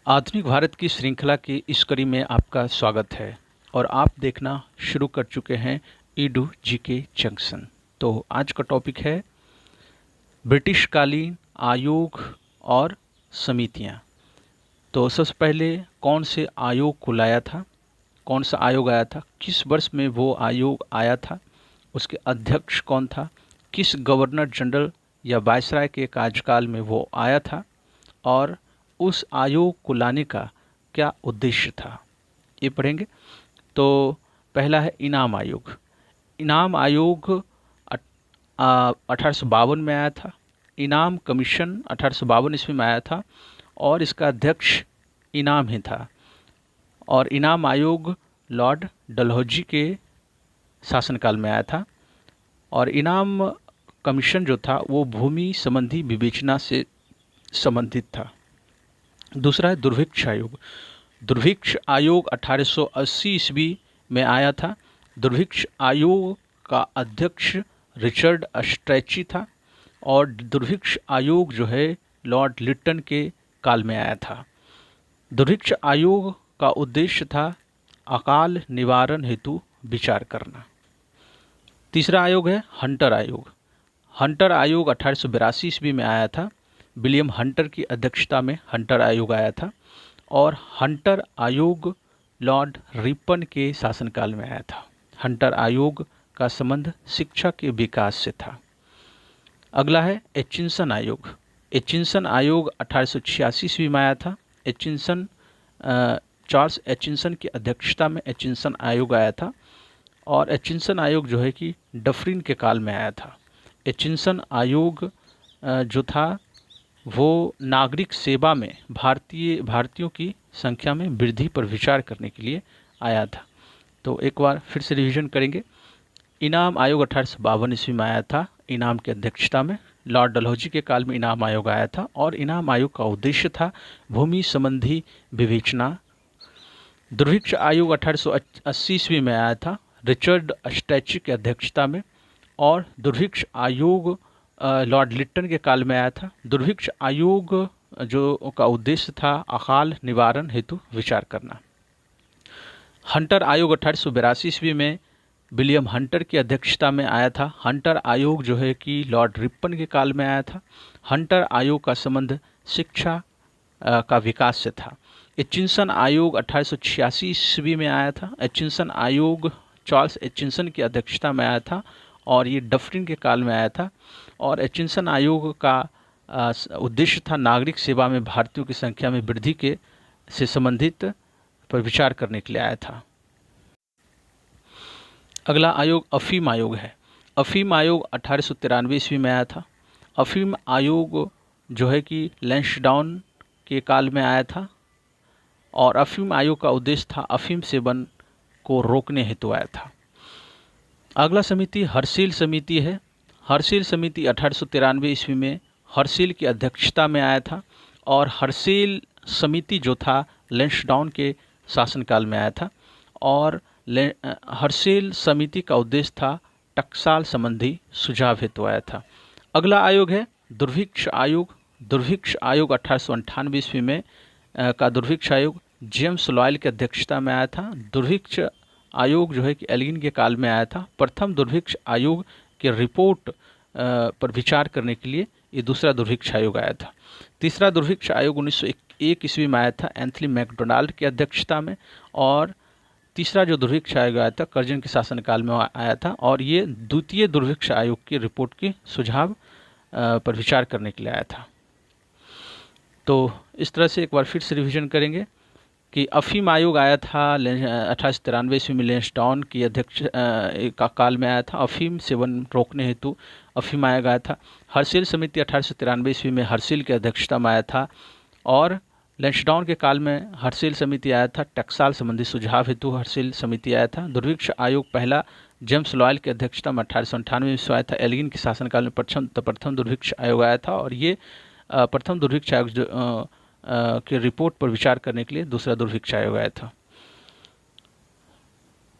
आधुनिक भारत की श्रृंखला की इस कड़ी में आपका स्वागत है और आप देखना शुरू कर चुके हैं ईडू जीके जंक्शन। तो आज का टॉपिक है ब्रिटिशकालीन आयोग और समितियां। तो सबसे पहले कौन से आयोग को लाया था, कौन सा आयोग आया था, किस वर्ष में वो आयोग आया था, उसके अध्यक्ष कौन था, किस गवर्नर जनरल या वायसराय के कार्यकाल में वो आया था और उस आयोग को लाने का क्या उद्देश्य था, ये पढ़ेंगे। तो पहला है इनाम आयोग। इनाम आयोग 1852 में आया था। इनाम कमीशन 1852 ईस्वी में आया था और इसका अध्यक्ष इनाम ही था। और इनाम आयोग लॉर्ड डलहौजी के शासनकाल में आया था। और इनाम कमीशन जो था वो भूमि संबंधी विवेचना से संबंधित था। दूसरा है दुर्भिक्ष आयोग। दुर्भिक्ष आयोग 1880 ईस्वी में आया था। दुर्भिक्ष आयोग का अध्यक्ष रिचर्ड स्ट्रैची था और दुर्भिक्ष आयोग जो है लॉर्ड लिटन के काल में आया था। दुर्भिक्ष आयोग का उद्देश्य था अकाल निवारण हेतु विचार करना। तीसरा आयोग है हंटर आयोग। हंटर आयोग 1882 ईस्वी में आया था। विलियम हंटर की अध्यक्षता में हंटर आयोग आया था और हंटर आयोग लॉर्ड रिपन के शासनकाल में आया था। हंटर आयोग का संबंध शिक्षा के विकास से था। अगला है एचिंसन आयोग। एचिंसन आयोग 1886 ईस्वी में आया था। चार्ल्स एचिंसन की अध्यक्षता में एचिंसन आयोग आया था और एचिंसन आयोग जो है कि डफरिन के काल में आया था। एचिंसन आयोग जो था वो नागरिक सेवा में भारतीयों की संख्या में वृद्धि पर विचार करने के लिए आया था। तो एक बार फिर से रिवीजन करेंगे। इनाम आयोग 1852 ईस्वी में आया था। इनाम की अध्यक्षता में लॉर्ड डलहौजी के काल में इनाम आयोग आया था और इनाम आयोग का उद्देश्य था भूमि संबंधी विवेचना। दुर्भिक्ष आयोग 1880 ईस्वी में आया था रिचर्ड स्ट्रैची की अध्यक्षता में और दुर्भिक्ष आयोग लॉर्ड लिटन के काल में आया था। दुर्भिक्ष आयोग जो का उद्देश्य था अकाल निवारण हेतु विचार करना। हंटर आयोग 1882 ईस्वी में विलियम हंटर की अध्यक्षता में आया था। हंटर आयोग जो है कि लॉर्ड रिपन के काल में आया था। हंटर आयोग का संबंध शिक्षा का विकास से था। एचिंसन आयोग 1886 ईस्वी में आया था। एचिंसन आयोग चार्ल्स एचिंसन की अध्यक्षता में आया था और ये डफरिन के काल में आया था और एचिंसन आयोग का उद्देश्य था नागरिक सेवा में भारतीयों की संख्या में वृद्धि के से संबंधित पर विचार करने के लिए आया था। अगला आयोग अफीम आयोग है। अफीम आयोग 1893 ईस्वी में आया था। अफीम आयोग जो है कि लैंसडाउन के काल में आया था और अफीम आयोग का उद्देश्य था अफीम सेवन को रोकने हेतु आया था। अगला समिति हर्सिल समिति है। हर्सिल समिति 1893 ईस्वी में हर्सिल की अध्यक्षता में आया था और हर्सिल समिति जो था लैंसडाउन के शासनकाल में आया था और हर्सिल समिति का उद्देश्य था टकसाल संबंधी सुझाव हेतु आया था। अगला आयोग है दुर्भिक्ष आयोग। दुर्भिक्ष आयोग 1898 ईस्वी में का दुर्भिक्ष आयोग जेम्स लॉयल की अध्यक्षता में आया था। दुर्भिक्ष आयोग जो है कि एल्गिन के काल में आया था। प्रथम दुर्भिक्ष आयोग के रिपोर्ट पर विचार करने के लिए ये दूसरा दुर्भिक्ष आयोग आया था। तीसरा दुर्भिक्ष आयोग 1901 ईस्वी में आया था एंथनी मैकडोनाल्ड की अध्यक्षता में और तीसरा जो दुर्भिक्ष आयोग आया था कर्जन के शासनकाल में आया था और ये द्वितीय दुर्भिक्ष आयोग की रिपोर्ट के सुझाव पर विचार करने के लिए आया था। तो इस तरह से एक बार फिर से रिवीजन करेंगे कि अफीम आयोग आया था 1893 ईस्वी में लैंसडाउन की अध्यक्ष का काल में आया था। अफीम सेवन रोकने हेतु अफीम आयोग आया था। हर्सिल समिति 1893 ईस्वी में हर्सिल की अध्यक्षता में आया था और लैंसडाउन के काल में हर्सिल समिति आया था। टकसाल संबंधी सुझाव हेतु हर्सिल समिति आया था। दुर्भिक्ष आयोग पहला जेम्स लॉयल की अध्यक्षता में 1898 ईस्वी आया था। एल्गिन के शासनकाल में प्रथम दुर्भिक्ष आयोग आया था और ये प्रथम दुर्भिक्ष आयोग के रिपोर्ट पर विचार करने के लिए दूसरा दुर्भिक्ष आयोग आया था।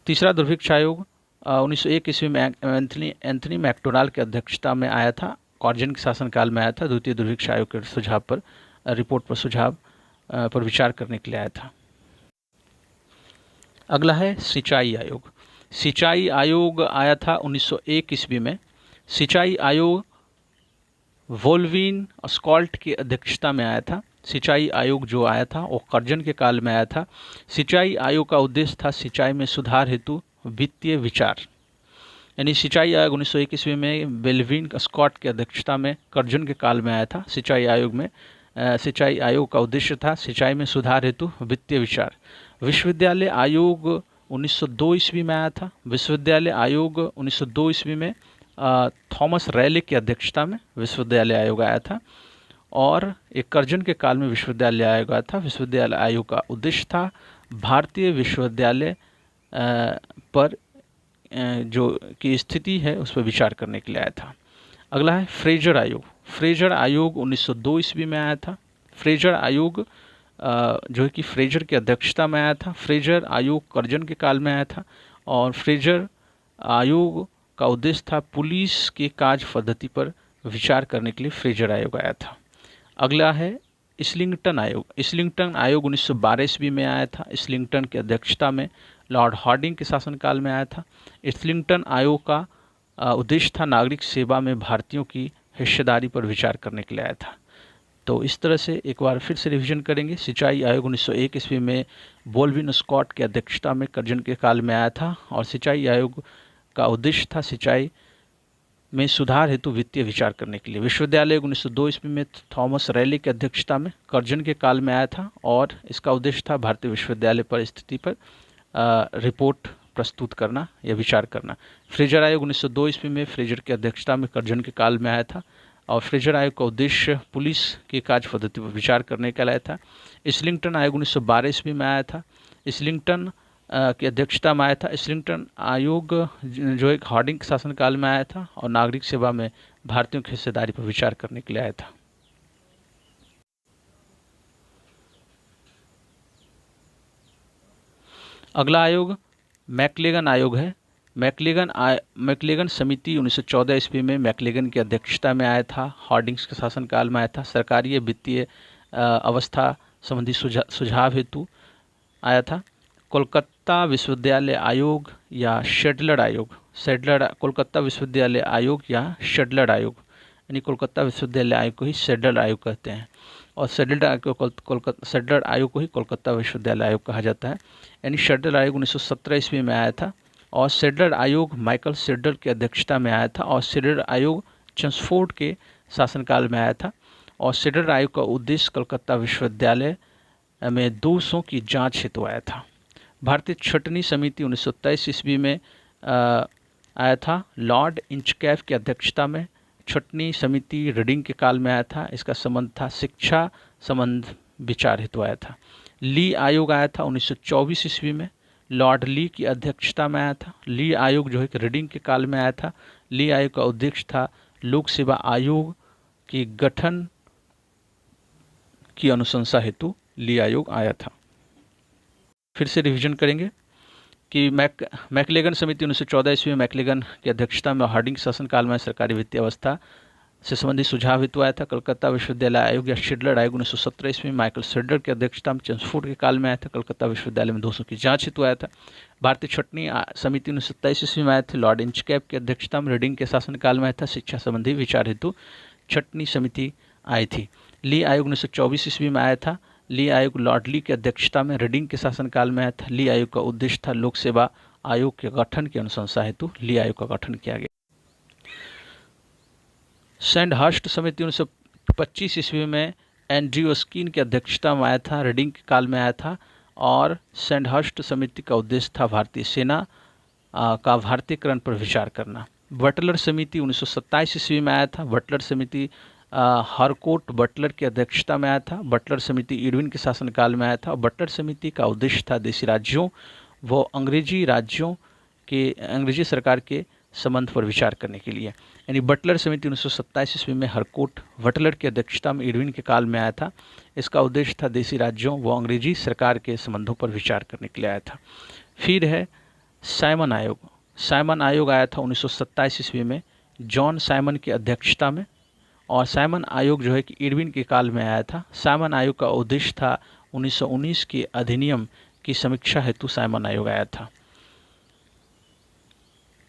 तीसरा दुर्भिक्ष आयोग 1901 ईस्वी में एंथनी मैकडोनाल्ड की अध्यक्षता में आया था। कॉर्जन के शासनकाल में आया था। द्वितीय दुर्भिक्ष आयोग के सुझाव पर रिपोर्ट पर सुझाव पर विचार करने के लिए आया था। अगला है सिंचाई आयोग। सिंचाई आयोग आया था 1901 ईस्वी में। सिंचाई आयोग वोल्विन स्कॉल्ट की अध्यक्षता में आया था। सिंचाई आयोग जो आया था वो कर्जन के काल में आया था। सिंचाई आयोग का उद्देश्य था सिंचाई में सुधार हेतु वित्तीय विचार। यानी सिंचाई आयोग 1901 ईस्वी में बेल्विन स्कॉट की अध्यक्षता में कर्जन के काल में आया था। सिंचाई आयोग में सिंचाई आयोग का उद्देश्य था सिंचाई में सुधार हेतु वित्तीय विचार। विश्वविद्यालय आयोग 1902 ईस्वी में आया था। विश्वविद्यालय आयोग 1902 ईस्वी में थॉमस रैले की अध्यक्षता में विश्वविद्यालय आयोग आया था और एक कर्जन के काल में विश्वविद्यालय आयोग आया था। विश्वविद्यालय आयोग का उद्देश्य था भारतीय विश्वविद्यालय पर जो की स्थिति है उस पर विचार करने के लिए आया था। अगला है फ्रेजर आयोग। फ्रेजर आयोग 1902 ईस्वी में आया था। फ्रेजर आयोग जो है कि फ्रेजर की अध्यक्षता में आया था। फ्रेजर आयोग कर्जन के काल में आया था और फ्रेजर आयोग का उद्देश्य था पुलिस के कार्य पद्धति पर विचार करने के लिए फ्रेजर आयोग आया था। अगला है इस्लिंगटन आयोग। इस्लिंगटन आयोग 1912 ईस्वी में आया था। इस्लिंगटन की अध्यक्षता में लॉर्ड हार्डिंग के शासनकाल में आया था। इस्लिंगटन आयोग का उद्देश्य था नागरिक सेवा में भारतीयों की हिस्सेदारी पर विचार करने के लिए आया था। तो इस तरह से एक बार फिर से रिवीजन करेंगे। सिंचाई आयोग 1901 ईस्वी में बोल्विन स्कॉट की अध्यक्षता में कर्जन के काल में आया था और सिंचाई आयोग का उद्देश्य था सिंचाई में सुधार हेतु वित्तीय विचार करने के लिए। विश्वविद्यालय 1902 ईस्वी में थॉमस रैले की अध्यक्षता में कर्जन के काल में आया था और इसका उद्देश्य था भारतीय विश्वविद्यालय पर स्थिति पर रिपोर्ट प्रस्तुत करना या विचार करना। फ्रेजर आयोग 1902 ईस्वी में फ्रेजर की अध्यक्षता में कर्जन के काल में आया था और फ्रेजर आयोग का उद्देश्य पुलिस की कार्य पद्धति पर विचार करने के लिए आया था। इस्लिंगटन आयोग 1912 ईस्वी में आया था। इस्लिंगटन की अध्यक्षता में आया था। इस्लिंगटन आयोग जो एक हार्डिंग शासनकाल में आया था और नागरिक सेवा में भारतीयों की हिस्सेदारी पर विचार करने के लिए आया था। अगला आयोग मैक्लेगन आयोग है। मैक्लेगन समिति 1914 ईस्वी में मैक्लेगन की अध्यक्षता में आया था। हार्डिंग्स के शासनकाल में आया था। सरकारी वित्तीय अवस्था संबंधी सुझाव हेतु आया था। कोलकाता विश्वविद्यालय आयोग या शेडलर आयोग, कोलकाता विश्वविद्यालय आयोग या शेडलर आयोग, यानी कोलकाता विश्वविद्यालय आयोग को ही शेडलर आयोग कहते हैं और शेडलर आयोग को ही कोलकाता विश्वविद्यालय आयोग कहा जाता है। यानी शेडलर आयोग 1917 ईस्वी में आया था और शेडलर आयोग माइकल शेडलर की अध्यक्षता में आया था और शेडलर आयोग चेम्सफोर्ड के शासनकाल में आया था और शेडलर आयोग का उद्देश्य कलकत्ता विश्वविद्यालय में दोषों की जांच हेतु आया था। भारतीय छटनी समिति 1923 ईस्वी में आया था। लॉर्ड इंचकैफ की अध्यक्षता में छटनी समिति रीडिंग के काल में आया था। इसका संबंध था शिक्षा संबंध विचार हेतु आया था। ली आयोग आया था 1924 ईस्वी में। लॉर्ड ली की अध्यक्षता में आया था। ली आयोग जो है कि रीडिंग के काल में आया था। ली आयोग का उद्देश्य था लोक सेवा आयोग के गठन की अनुशंसा हेतु ली आयोग आया था। फिर से रिवीजन करेंगे कि मैक्लेगन समिति 1914 ईस्वी में मैक्लेगन की अध्यक्षता में हार्डिंग शासनकाल में सरकारी वित्तीय अवस्था से संबंधित सुझाव हेतु आया था। कलकत्ता विश्वविद्यालय आयोग या शेडलर आयोग 1917 ईस्वी में माइकल शेडलर की अध्यक्षता में चेम्सफोर्ड के काल में आया था। कलकत्ता विश्वविद्यालय में दोषों की जांच हेतु आया था। भारतीय छटनी समिति 1927 ईस्वी में आए थे। लॉर्ड इंचकैफ की अध्यक्षता में रीडिंग के शासनकाल में आया था। शिक्षा संबंधी विचार हेतु छटनी समिति आई थी। ली आयोग 1924 ईस्वी में आया था। ली आयोग लॉर्ड ली की अध्यक्षता में रीडिंग के शासनकाल में आया था। ली आयोग का उद्देश्य था लोक सेवा आयोग के गठन की अनुशंसा हेतु ली आयोग का गठन किया गया। सैंडहर्स्ट समिति 1925 ईस्वी में एंड्रयू स्किन की अध्यक्षता में आया था। रीडिंग के काल में आया था और सैंडहर्स्ट समिति का उद्देश्य था भारतीय सेना का भारतीयकरण पर विचार करना। बटलर समिति 1927 ईस्वी में आया था। बटलर समिति हरकोट बटलर की अध्यक्षता में आया था। बटलर समिति इरविन के शासनकाल में आया था। बटलर समिति का उद्देश्य था देशी राज्यों व अंग्रेजी राज्यों के अंग्रेजी सरकार के संबंध पर विचार करने के लिए। यानी बटलर समिति 1927 ईस्वी में हरकोट बटलर की अध्यक्षता में इरविन के काल में आया था। इसका उद्देश्य था देशी राज्यों व अंग्रेजी सरकार के संबंधों पर विचार करने के लिए आया था। फिर है साइमन आयोग। साइमन आयोग आया था 1927 ईस्वी में जॉन साइमन की अध्यक्षता में और साइमन आयोग जो है कि इरविन के काल में आया था। साइमन आयोग का उद्देश्य था 1919 के अधिनियम की समीक्षा हेतु साइमन आयोग आया था।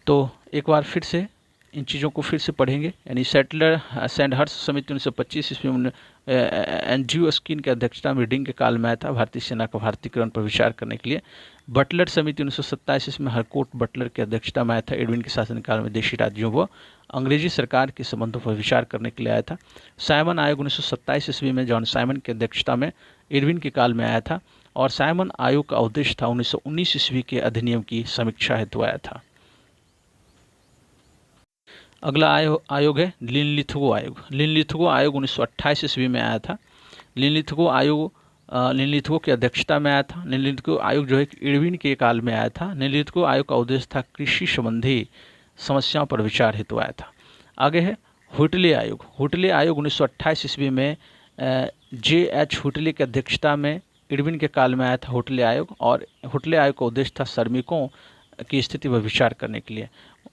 तो एक बार फिर से इन चीज़ों को फिर से पढ़ेंगे। यानी सेटलर सैंडहर्स्ट समिति 1925 ईस्वी में एंड्रयू स्किन की अध्यक्षता में रीडिंग के काल में आया था भारतीय सेना का भारतीयकरण पर विचार करने के लिए। बटलर समिति 1927 ईस्वी में हरकोर्ट बटलर की अध्यक्षता में आया था इरविन के शासनकाल में देशी राज्यों व अंग्रेजी सरकार के संबंधों पर विचार करने के लिए आया था। साइमन आयोग 1927 ईस्वी में जॉन साइमन की अध्यक्षता में इरविन के काल में आया था और साइमन आयोग का उद्देश्य था 1919 ईस्वी के अधिनियम की समीक्षा हेतु आया था। अगला आयोग है लिनलिथगो आयोग। लिनलिथगो आयोग 1928 ईस्वी में आया था। लिनलिथगो आयोग लिनलिथगो की अध्यक्षता में आया था। लिनलिथगो आयोग जो है इरविन के काल में आया था। लिनलिथगो आयोग का उद्देश्य था कृषि संबंधी समस्याओं पर विचार हेतु आया था। आगे है हुटले आयोग। हुटले आयोग 1928 ईस्वी में J.H. हुटले की अध्यक्षता में इरविन के काल में आया था हुटले आयोग, और हुटले आयोग का उद्देश्य था श्रमिकों की स्थिति पर विचार करने के लिए।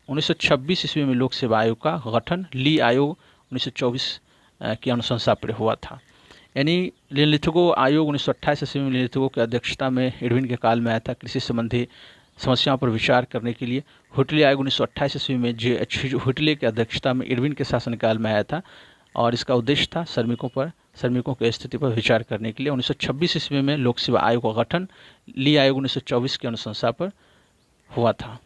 1926 ईस्वी में लोक सेवा आयोग का गठन ली आयोग 1924 की अनुशंसा पर हुआ था। यानी लिनलिथगो आयोग 1928 ईस्वी में लिनलिथगो की अध्यक्षता में इरविन के काल में आया था कृषि संबंधी समस्याओं पर विचार करने के लिए। हुटले आयोग 1928 ईस्वी में J.H. हुटले की अध्यक्षता में इरविन के शासनकाल में आया था और इसका उद्देश्य था श्रमिकों की स्थिति पर विचार करने के लिए। 1926 ईस्वी में लोक सेवा आयोग का गठन ली आयोग 1924 की अनुशंसा पर हुआ था।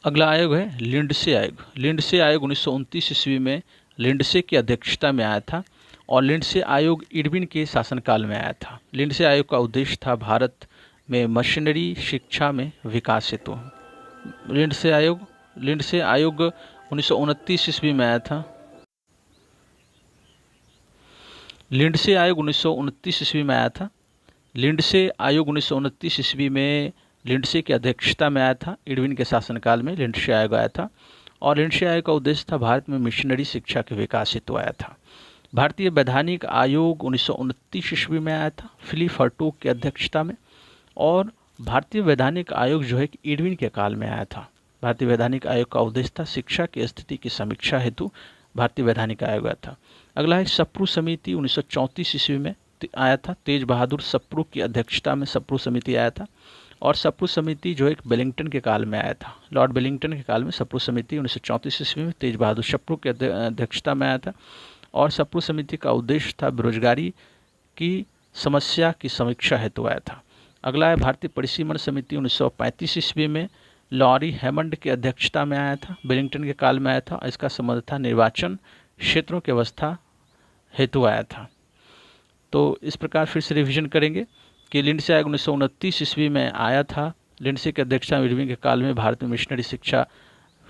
अगला आयोग है लिंडसे आयोग। लिंडसे आयोग 1929 ईस्वी में लिंडसे की अध्यक्षता में आया था और लिंडसे आयोग इरविन के शासनकाल में आया था। लिंडसे आयोग का उद्देश्य था भारत में मशीनरी शिक्षा में विकास हेतु। लिंडसे आयोग 1929 ईस्वी में आया था। लिंडसे आयोग 1929 ईस्वी में आया था। लिंडसे आयोग 1929 ईस्वी में लिंडसे की अध्यक्षता में आया था। इरविन के शासनकाल में लिंडसे आयोग आया था और लिंडसे आयोग का उद्देश्य था भारत में मिशनरी शिक्षा के विकास हेतु आया था। भारतीय वैधानिक आयोग 1929 ईस्वी में आया था फिलिप हर्टोग की अध्यक्षता में, और भारतीय वैधानिक आयोग जो है कि इरविन के काल में आया था। भारतीय वैधानिक आयोग का उद्देश्य था शिक्षा की स्थिति की समीक्षा हेतु भारतीय वैधानिक आयोग आया था। अगला है सप्रू समिति 1934 ईस्वी में आया था। तेज बहादुर सप्रू की अध्यक्षता में सप्रू समिति आया था और सप्रू समिति जो एक वेलिंगटन के काल में आया था। लॉर्ड वेलिंगटन के काल में सप्रू समिति 1934 ईस्वी में तेज बहादुर सप्रू की अध्यक्षता में आया था और सप्रू समिति का उद्देश्य था बेरोजगारी की समस्या की समीक्षा हेतु आया था। अगला है भारतीय परिसीमन समिति 1935 ईस्वी में लॉरी हैमंड की अध्यक्षता में आया था। वेलिंगटन के काल में आया था। इसका संबंध था निर्वाचन क्षेत्रों की व्यवस्था हेतु आया था। तो इस प्रकार फिर से रिवीजन करेंगे कि लिंडसे आयोग 1929 ईस्वी में आया था। लिंडसे की अध्यक्षता में इरविन के काल में भारत में मिशनरी शिक्षा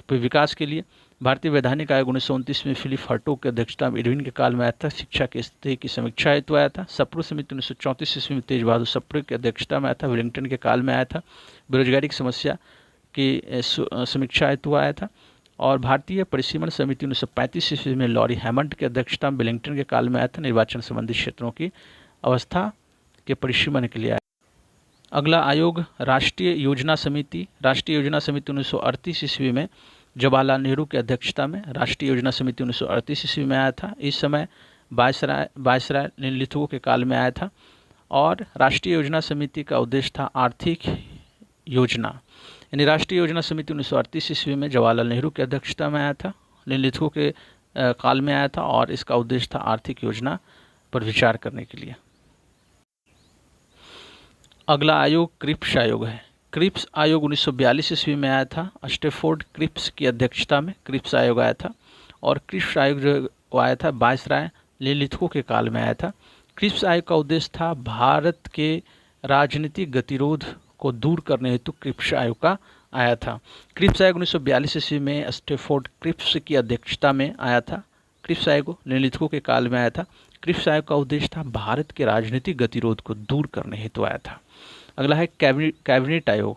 पर विकास के लिए। भारतीय वैधानिक आयोग 1929 में फिलिप हर्टोग की अध्यक्षता में इरविन के काल में आया था। शिक्षा की स्थिति की समीक्षा हेतु आया था। सप्रू समिति 1934 ईस्वी में तेज बहादुर सप्रू की अध्यक्षता में आया था। वेलिंगटन के काल में आया था। बेरोजगारी की समस्या की समीक्षा हेतु आया था और भारतीय परिसीमन समिति 1935 ईस्वी में लॉरी हैमंड की अध्यक्षता में वेलिंगटन के काल में आया था। निर्वाचन संबंधी क्षेत्रों की अवस्था के परिसीमन के लिए आया। अगला आयोग राष्ट्रीय योजना समिति। राष्ट्रीय योजना समिति 1938 ईस्वी में जवाहरलाल नेहरू की अध्यक्षता में राष्ट्रीय योजना समिति 1938 ईस्वी में आया था। इस समय वायसराय लिनलिथगो के काल में आया था और राष्ट्रीय योजना समिति का उद्देश्य था आर्थिक योजना। यानी राष्ट्रीय योजना समिति 1938 ईस्वी में जवाहरलाल नेहरू की अध्यक्षता में आया था, लिनलिथगो के काल में आया था और इसका उद्देश्य था आर्थिक योजना पर विचार करने के लिए। अगला आयोग क्रिप्स आयोग है। क्रिप्स आयोग 1942 ईस्वी में आया था। स्टेफोर्ड क्रिप्स की अध्यक्षता में क्रिप्स आयोग आया था और क्रिप्स आयोग जो आया था वायसराय लिनलिथगो के काल में आया था। क्रिप्स आयोग का उद्देश्य था भारत के राजनीतिक गतिरोध को दूर करने हेतु क्रिप्स आयोग का आया था। क्रिप्स आयोग 1942 ईस्वी में स्टेफोर्ड क्रिप्स की अध्यक्षता में आया था। क्रिप्स आयोग लिनलिथगो के काल में आया था। क्रिप्स आयोग का उद्देश्य था भारत के राजनीतिक गतिरोध को दूर करने हेतु आया था। अगला है कैबिनेट आयोग।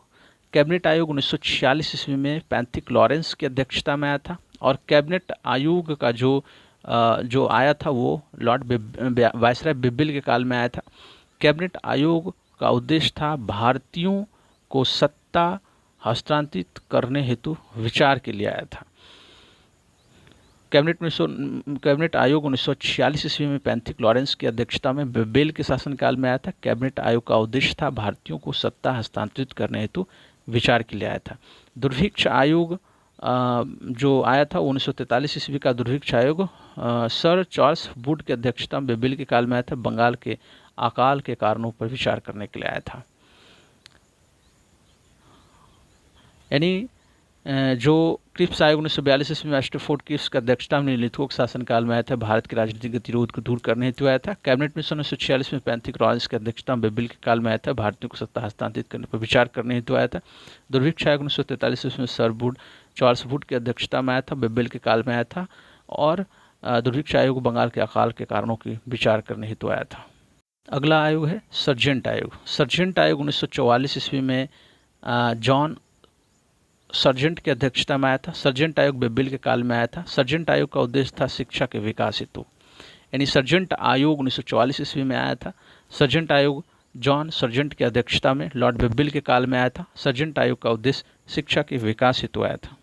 कैबिनेट आयोग 1946 ईस्वी में पैंथिक लॉरेंस की अध्यक्षता में आया था और कैबिनेट आयोग का जो आया था वो लॉर्ड वायसराय बिब्बल के काल में आया था। कैबिनेट आयोग का उद्देश्य था भारतीयों को सत्ता हस्तांतरित करने हेतु विचार के लिए आया था। कैबिनेट आयोग 1946 ईस्वी में पैंथिक लॉरेंस की अध्यक्षता में बेल के शासनकाल में आया था। कैबिनेट आयोग का उद्देश्य था भारतीयों को सत्ता हस्तांतरित करने हेतु विचार के लिए आया था। दुर्भिक्ष आयोग जो आया था 1943 ईस्वी का दुर्भिक्ष आयोग सर चार्ल्स वुड की अध्यक्षता में बेल के काल में आया था। बंगाल के अकाल के कारणों पर विचार करने के लिए आया था। यानी जो क्रिप्स आयोग 1942 ईस्वी में एस्टरफोर्ड क्रिप्स की अध्यक्षता में नीलिथुओं के शासनकाल में आया था। भारत के राजनीतिक गतिरोध को दूर करने हेतु आया था। कैबिनेट मिशन 1946 में पैंथिक लॉरेंस की अध्यक्षता में बेबिल के काल में आया था। भारतीयों को सत्ता हस्तांतरित करने पर विचार करने हेतु आया था। दुर्भिक्ष आयोग 1943 ईस्वी में सर वुड चार्ल्स वुड की अध्यक्षता में आया था। बेबिल के काल में आया था और दुर्भिक्ष आयोग बंगाल के अकाल के कारणों की विचार करने हेतु आया था। अगला आयोग है सर्जेंट आयोग। सर्जेंट आयोग 1944 ईस्वी में जॉन सर्जेंट की अध्यक्षता में आया था। सर्जेंट आयोग बेबिल के काल में आया था। सर्जेंट आयोग का उद्देश्य था शिक्षा के विकास हेतु। यानी सर्जेंट आयोग 1944 ईस्वी में आया था। सर्जेंट आयोग जॉन सर्जेंट की अध्यक्षता में लॉर्ड बेबिल के काल में आया था। सर्जेंट आयोग का उद्देश्य शिक्षा के विकास हेतु आया था।